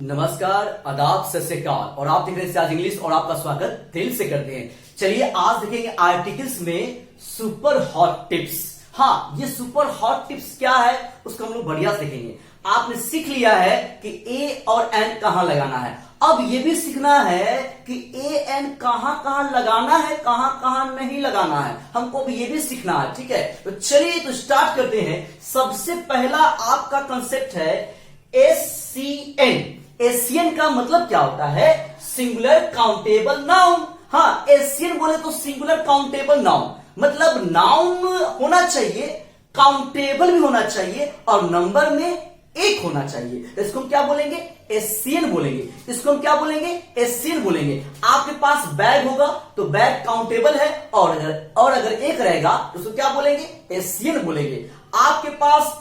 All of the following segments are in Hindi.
नमस्कार, आदाब, सत श्री अकाल। और आप देख रहे हैं आज इंग्लिश और आपका स्वागत दिल से करते हैं। चलिए आज देखेंगे आर्टिकल्स में सुपर हॉट टिप्स। हाँ, ये सुपर हॉट टिप्स क्या है उसको हम लोग बढ़िया से देखेंगे। आपने सीख लिया है कि ए और एन कहां लगाना है। अब ये भी सीखना है कि ए एन कहां कहां लगाना है, कहां कहां नहीं लगाना है। हमको भी ये भी सीखना है, ठीक है। तो चलिए तो स्टार्ट करते हैं। सबसे पहला आपका कंसेप्ट है एससीएन। एशियन का मतलब क्या होता है? Singular countable noun. हाँ, एशियन बोले तो सिंगुलर काउंटेबल नाउन, मतलब नाउन होना चाहिए, काउंटेबल भी होना चाहिए और नंबर में एक होना चाहिए। इसको हम क्या बोलेंगे? एशियन बोलेंगे। इसको हम क्या बोलेंगे? एशियन बोलेंगे। आपके पास बैग होगा तो बैग काउंटेबल है और अगर एक रहेगा तो उसको क्या बोलेंगे? एशियन बोलेंगे। आपके पास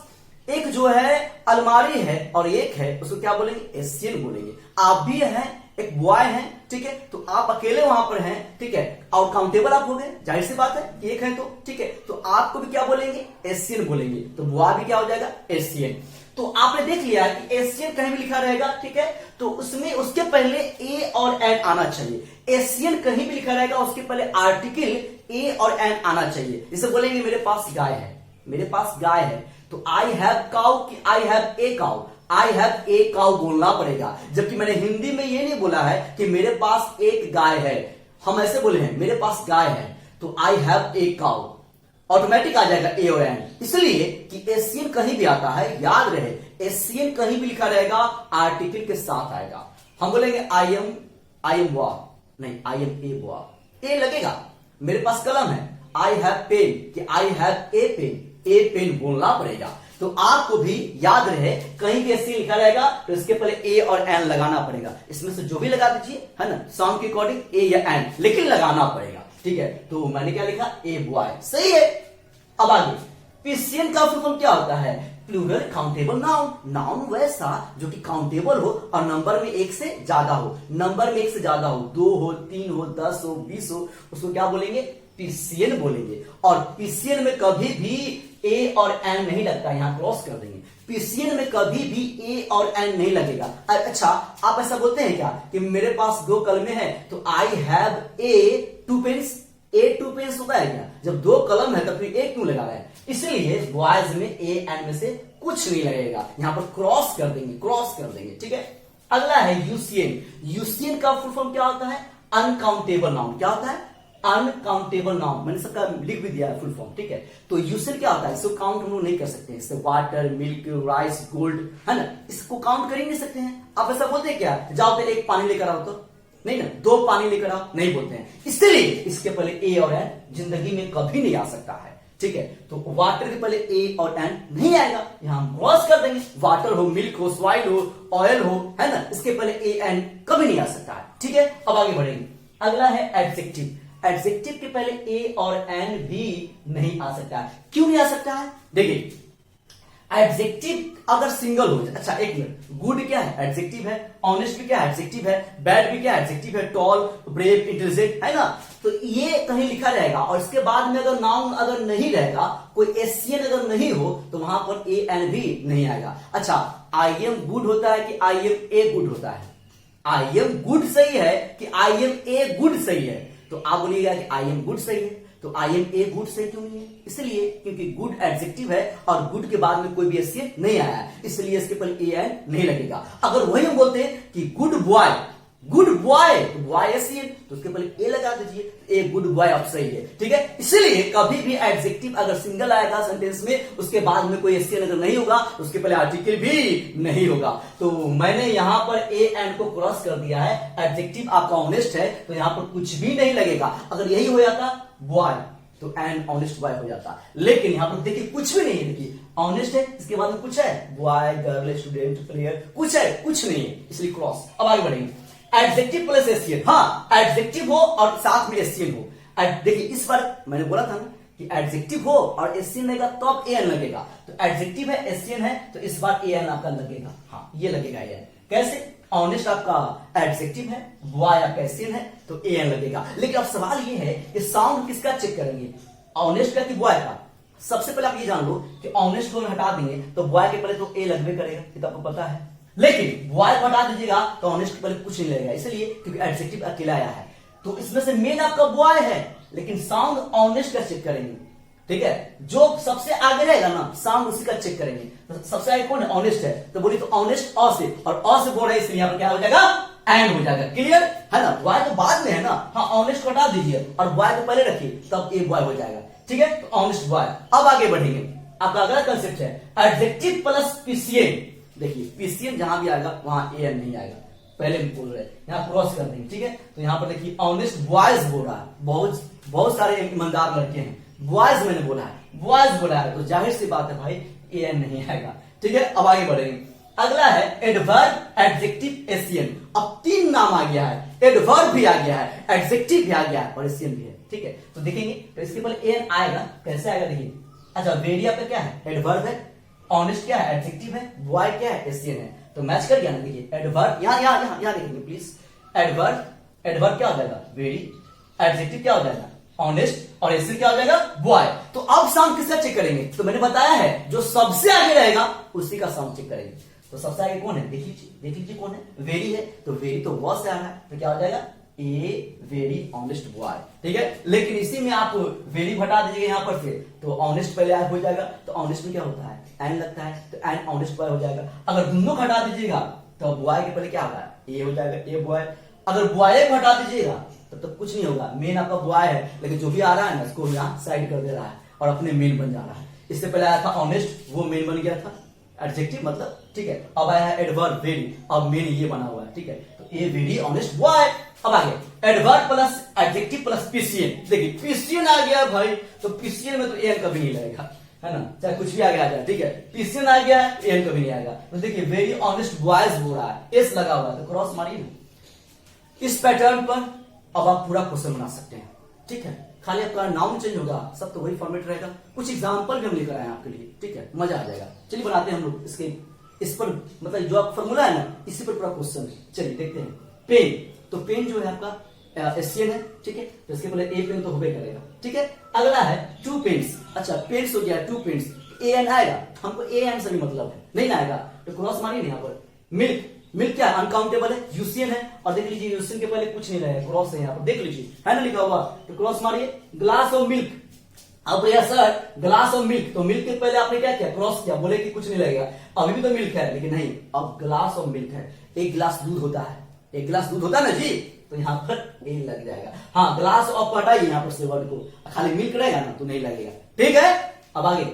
एक जो है अलमारी है और एक है, उसको क्या बोलेंगे? एशियन बोलेंगे। आप भी हैं, एक बॉय है, ठीक है, तो आप अकेले वहां पर हैं, ठीक है, और काउंटेबल आप हो गए, जाहिर सी बात है, एक है तो ठीक है, तो आपको भी क्या बोलेंगे? एशियन बोलेंगे। तो बॉय भी क्या हो जाएगा? एशियन। तो आपने देख लिया कि एशियन कहीं भी लिखा रहेगा, ठीक है, तो उसमें उसके पहले ए और एन आना चाहिए। एशियन कहीं भी लिखा रहेगा उसके पहले आर्टिकल ए और एन आना चाहिए। जैसे बोलेंगे मेरे पास गाय है, मेरे पास गाय है, तो आई हैव काउ कि I have a cow, I have a cow बोलना पड़ेगा। जबकि मैंने हिंदी में ये नहीं बोला है कि मेरे पास एक गाय है, हम ऐसे बोले हैं मेरे पास गाय है, तो I have a cow, automatic आ जाएगा ए और एन। इसलिए कि एशियन कहीं भी आता है, याद रहे एशियन कहीं भी लिखा रहेगा आर्टिकल के साथ आएगा। हम बोलेंगे आई एम बॉय, नहीं आई एम ए बॉय, ए लगेगा। मेरे पास कलम है, आई हैव पेन कि I have a pen, a pen बोलना पड़ेगा। तो आपको भी याद रहे कहीं भी ऐसे लिखा रहेगा तो इसके पहले ए और एन लगाना पड़ेगा। इसमें से जो भी लगा दीजिए, है ना, साउंड के अकॉर्डिंग ए या एन, लेकिन लगाना पड़ेगा, ठीक है। तो मैंने क्या लिखा? ए बॉय, सही है। अब आगे पीसीएन का फुल फॉर्म क्या होता है? Plural countable noun. नाउन वैसा जो कि काउंटेबल हो और नंबर में एक से ज्यादा हो, नंबर में एक से ज्यादा हो, 2 हो, 3 हो, 10 हो, 20 हो, उसको क्या बोलेंगे? पीसीएन बोलेंगे। और पीसीएन में कभी भी ए और एन नहीं लगता, यहां क्रॉस कर देंगे। पीसीएन में कभी भी ए और एन नहीं लगेगा। अच्छा, आप ऐसा बोलते हैं क्या कि मेरे पास 2 कलमें हैं तो I have a 2 pens? A 2 pens होता है क्या? जब 2 कलम है तो फिर ए क्यों लगा रहे हैं? इसलिए बॉयज में ए एन में से कुछ नहीं लगेगा, यहां पर क्रॉस कर देंगे, क्रॉस कर देंगे, ठीक है। अगला है यूसीएन। यूसीएन का फुल फॉर्म क्या होता है? Uncountable noun. क्या होता है? Uncountable noun. मैंने सबका लिख भी दिया है फुल फॉर्म, ठीक है। तो यूसेन क्या होता है? इसको काउंट हम लोग नहीं कर सकते। इससे वाटर, मिल्क, राइस, गोल्ड, है ना, इसको काउंट कर ही नहीं सकते हैं। आप ऐसा बोलते हैं क्या? जाओ पहले एक पानी लेकर आओ, तो नहीं ना, 2 पानी लेकर आओ, नहीं बोलते हैं। इसलिए इसके पहले ए और एन जिंदगी में कभी नहीं आ सकता है, ठीक है। तो वाटर के पहले ए और एन नहीं आएगा, यहां हम क्रॉस कर देंगे। वाटर हो, मिल्क हो, सॉइल हो, ऑयल हो, है ना, इसके पहले ए एन कभी नहीं आ सकता है, ठीक है। अब आगे बढ़ेंगे। अगला है एडजेक्टिव। एडजेक्टिव के पहले ए और एन भी नहीं आ सकता है। क्यों नहीं आ सकता है? देखिए, एडजेक्टिव अगर सिंगल हो जाए, अच्छा एक मिनट, गुड क्या है? एडजेक्टिव है। ऑनेस्ट भी क्या है? एडजेक्टिव है। बैड भी क्या है? एडजेक्टिव है। टॉल, ब्रेव, इंटेलिजेंट, है ना, तो ये कहीं लिखा रहेगा और इसके बाद में अगर नाउन अगर नहीं रहेगा, कोई एशियन अगर नहीं हो, तो वहां पर ए एन भी नहीं आएगा। अच्छा, आई एम गुड होता है कि आई एम ए गुड होता है? आई एम गुड सही है कि आई एम ए गुड सही है? तो आप बोलिएगा कि आई एम गुड सही है। तो आई एम ए गुड सही क्यों नहीं है? इसलिए क्योंकि गुड एडजेक्टिव है और गुड के बाद में कोई भी एशियन नहीं आया है, इसलिए इसके पर ए एन नहीं लगेगा। अगर वही हम बोलते हैं कि गुड बॉय, गुड बॉय, तो बॉय एशियन, तो उसके पहले ए लगा दीजिए, ए गुड बॉय अब सही है, ठीक है। इसलिए कभी भी एडजेक्टिव अगर सिंगल आएगा सेंटेंस में, उसके बाद में कोई एशियन अगर नहीं होगा, उसके पहले आर्टिकल भी नहीं होगा। तो मैंने यहां पर ए एन को क्रॉस कर दिया है। एडजेक्टिव आपका ऑनेस्ट है तो यहां पर कुछ भी नहीं लगेगा। अगर यही हो जाता बॉय तो एन ऑनेस्ट बॉय हो जाता, लेकिन यहां पर देखिए कुछ भी नहीं है। देखिए ऑनेस्ट है, इसके बाद में कुछ है? बॉय, गर्ल, स्टूडेंट, प्लेयर, कुछ है? कुछ नहीं है, इसलिए क्रॉस। अब आगे बढ़ेंगे। Adjective plus Asian. हाँ, एडजेक्टिव हो और साथ में एशियन हो। देखिए इस बार मैंने बोला था ना कि एडजेक्टिव हो और एशियन लगेगा तो अब ए एन लगेगा। तो एडजेक्टिव है, एशियन है, तो इस बार ए एन आपका लगेगा। हाँ, ये लगेगा ए एन। कैसे? ऑनेस्ट आपका एडजेक्टिव है, बॉय आपका एशियन है, तो ए एन लगेगा। लेकिन अब सवाल ये है कि साउंड किसका चेक करेंगे? ऑनेस्ट का कि बॉय का? सबसे पहले आप ये जान लो कि ऑनेस्ट को हटा देंगे तो बॉय के पहले तो ए लगभग करेगा, ये तो आपको पता है। लेकिन बॉय को हटा दीजिएगा तो ऑनेस्ट के पहले कुछ नहीं लगेगा, इसलिए क्योंकि एडजेक्टिव अकेला आया है। तो इसमें से मेन आपका बॉय है, लेकिन साउंड ऑनेस्ट का चेक करेंगे, ठीक है। जो सबसे आगे रहेगा ना साउंड उसी का चेक करेंगे। तो सबसे आगे कौन है? ऑनेस्ट है, तो बोली तो ऑनेस्ट अ से, और अ से बोल रहे हैं इसलिए यहाँ पर क्या हो जाएगा? एंड हो जाएगा। क्लियर है ना? बॉय तो बाद में है ना, हाँ ऑनेस्ट को हटा दीजिए और बॉय को पहले रखिए, तब ए बॉय हो जाएगा, ठीक है। तो ऑनेस्ट बॉय। अब आगे बढ़ेंगे, आपका अगला कंसेप्ट है एडजेक्टिव प्लस पीसीएन। देखिए पीसीएन जहां भी आएगा वहां एन नहीं आएगा, पहले हम बोल रहे हैं, यहाँ क्रॉस कर देंगे, ठीक है। तो यहाँ पर देखिए ऑनेस्ट बॉयज बोल रहा है, बहुत सारे ईमानदार लड़के हैं, बॉयज मैंने बोला है, बॉयज बोला है, तो जाहिर सी बात है भाई एन नहीं आएगा, ठीक है। अब आगे बढ़ेंगे, अगला है एडवर्ब एडजेक्टिव एसियन। अब 3 नाम आ गया है, एडवर्ब भी आ गया है, एडजेक्टिव भी आ गया है और एसियन भी है, ठीक है। तो देखेंगे तो इसके पहले एन आएगा, कैसे आएगा देखिए। अच्छा वेरिया पे क्या है? एडवर्ब है, ऑनेस्ट क्या है? एडजेक्टिव है, बॉय क्या है? एसियन है। तो मैच कर गया ना, देखिए एडवर्ब यहां देखेंगे प्लीज, एडवर्ब क्या हो जाएगा? वेरी, एडजेक्टिव क्या हो जाएगा? ऑनेस्ट, और एसियन क्या हो जाएगा? बॉय। तो अब साउंड किसका चेक करेंगे? तो मैंने बताया है जो सबसे आगे रहेगा उसी का साउंड चेक करेंगे। तो सबसे आगे कौन है? देख लीजिए कौन है? वेरी है, तो वेरी तो वॉ से आ रहा है, तो क्या हो जाएगा? ए वेरी ऑनेस्ट बॉय, ठीक है। लेकिन इसी में आप वेरी हटा दीजिएगा यहाँ पर से, तो ऑनेस्ट पहले हो जाएगा, तो ऑनेस्ट में क्या होता है? एन लगता है, तो एन ऑनेस्ट बॉय हो जाएगा। अगर दोनों को हटा दीजिएगा तो बॉय के पहले क्या होगा? ए हो जाएगा, ए बॉय। अगर बॉय को हटा दीजिएगा तो कुछ नहीं होगा, मेन आपका बॉय है, लेकिन जो भी आ रहा है ना उसको यहाँ साइड कर दे रहा है और अपने मेन बन जा रहा है। इससे पहले आया था ऑनेस्ट, वो मेन बन गया था, एडजेक्टिव मतलब, ठीक है। अब आया है एडवर्ब वेरी, अब मेन ये बना हुआ है, ठीक है। तो ए वेरी ऑनेस्ट बॉय। अब आगे adverb plus adjective plus PCN. देखिए पीसीएन आ गया भाई, तो पीसीएन में तो एन कभी नहीं लगेगा, है ना, चाहे कुछ भी आगे आ जाए, ठीक है। पीसीएन आ गया है, एन कभी नहीं आएगा। तो देखिए वेरी ऑनेस्ट बॉयज बोल रहा है, एस लगा हुआ है, तो क्रॉस मारिए ना। इस पैटर्न पर अब आप पूरा क्वेश्चन बना सकते हैं, ठीक है। खाली आपका नाउन चेंज होगा, सब तो वही फॉर्मेट रहेगा। कुछ एग्जांपल भी हम लेकर आए हैं आपके लिए, ठीक है, मजा आ जाएगा। चलिए बनाते हैं हम लोग इसके, इस पर मतलब जो आप फॉर्मूला है ना इसी पर पूरा क्वेश्चन है। चलिए देखते हैं। पेन, तो पेन जो है आपका एसियन है, ठीक है। तो इसके पहले ए पेन तो होबे करेगा, ठीक है। अगला है 2 पेन्स। अच्छा पेन्स हो गया 2 पेन्स, ए एन आएगा, हमको ए एन से भी मतलब है, नहीं आएगा तो क्रॉस मारिए यहाँ पर। मिल्क, मिल्क क्या अनकाउंटेबल है, यूसीएन है, और देख लीजिए यूसीएन के पहले कुछ नहीं रहेगा, क्रॉस है यहाँ पर, देख लीजिए है ना लिखा हुआ, तो क्रॉस मारिए। ग्लास ऑफ मिल्क, अब भैया सर ग्लास ऑफ मिल्क, तो मिल्क के पहले आपने क्या किया? क्रॉस किया, बोले कि कुछ नहीं लगेगा, अभी भी तो मिल्क है, लेकिन नहीं, अब ग्लास ऑफ मिल्क है। एक गिलास दूध होता है, एक गिलास दूध होता है ना जी, तो यहाँ पर ए लग जाएगा। हाँ ग्लास ऑफ हटाइए यहाँ पर से वर्ड को, खाली मिल्क रहेगा ना तो नहीं लगेगा, ठीक है। अब आगे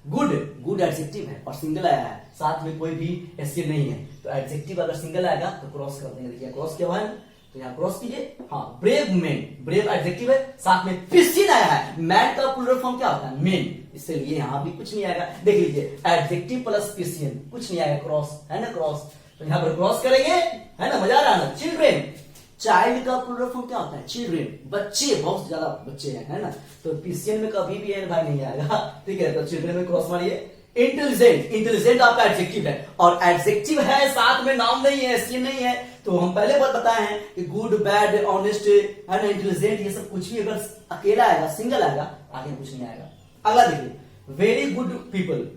गुड, गुड एडजेक्टिव है और सिंगल आया है, साथ में कोई भी एसियन नहीं है, तो एडजेक्टिव अगर सिंगल आएगा तो क्रॉस कर देंगे। देखिए क्रॉस क्या हुआ है, तो यहाँ क्रॉस कीजिए। हाँ ब्रेव मैन, ब्रेव एडजेक्टिव है, साथ में पीसीएन आया है, मैन का प्लूरल फॉर्म क्या होता है? मेन, इसलिए यहाँ भी कुछ नहीं आएगा। देख लीजिए एडजेक्टिव प्लस पीसीएन, कुछ नहीं आएगा, क्रॉस है ना, क्रॉस, तो यहाँ पर क्रॉस करेंगे, है ना, मजा आ रहा है ना। चिल्ड्रेन, चाइल्ड का प्लूरल फॉर्म क्या होता है? चिल्ड्रेन, बच्चे, बहुत ज्यादा बच्चे हैं, है ना, तो पीसीएन में कभी भी एन भाई नहीं आएगा, ठीक है। तो चिल्ड्रेन में क्रॉस मारिए। इंटेलिजेंट, इंटेलिजेंट आपका एडजेक्टिव है, और एडजेक्टिव है साथ में नाउन नहीं है, एसियन नहीं है, तो हम पहले बात बताए हैं कि गुड बैड ऑनेस्ट है ना, इंटेलिजेंट, ये सब कुछ भी अगर अकेला आएगा, सिंगल आएगा, आगे कुछ नहीं आएगा। अगला देखिए very good people,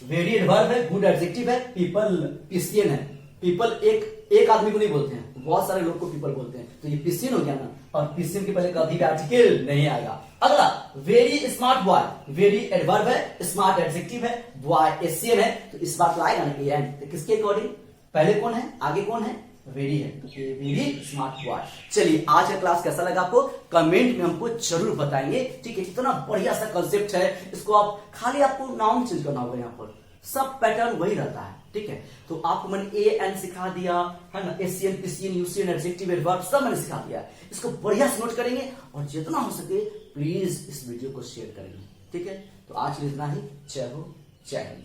very adverb है, गुड एडजेक्टिव है, पीपल पीसीएन है। पीपल एक आदमी को नहीं बोलते हैं, बहुत सारे लोग को पीपल बोलते हैं, तो ये पीसीएन हो गया ना, और पीसीएन के पहले कभी भी आर्टिकल नहीं आएगा। अगला very smart boy, very adverb है, स्मार्ट एडजेक्टिव है, बॉय एसियन है, तो इस बात लाएगा ना एन, तो किसके अकॉर्डिंग? पहले कौन है, आगे कौन है? वेरी है, तो वेरी स्मार्ट बॉय। चलिए आज का क्लास कैसा लगा आपको कमेंट में हमको जरूर बताएंगे, ठीक है। इतना बढ़िया सा कंसेप्ट है, इसको आप खाली आपको नाउन चेंज करना होगा, यहाँ पर सब पैटर्न वही रहता है, ठीक है। तो आपको मैंने ए एन सिखा दिया है ना, Asian PCN UCN adjective adverb सब मैंने सिखा दिया। इसको बढ़िया से नोट करेंगे और जितना हो सके प्लीज इस वीडियो को शेयर करेंगे, ठीक है। तो आज इतना ही, जय हो, जय हिंद।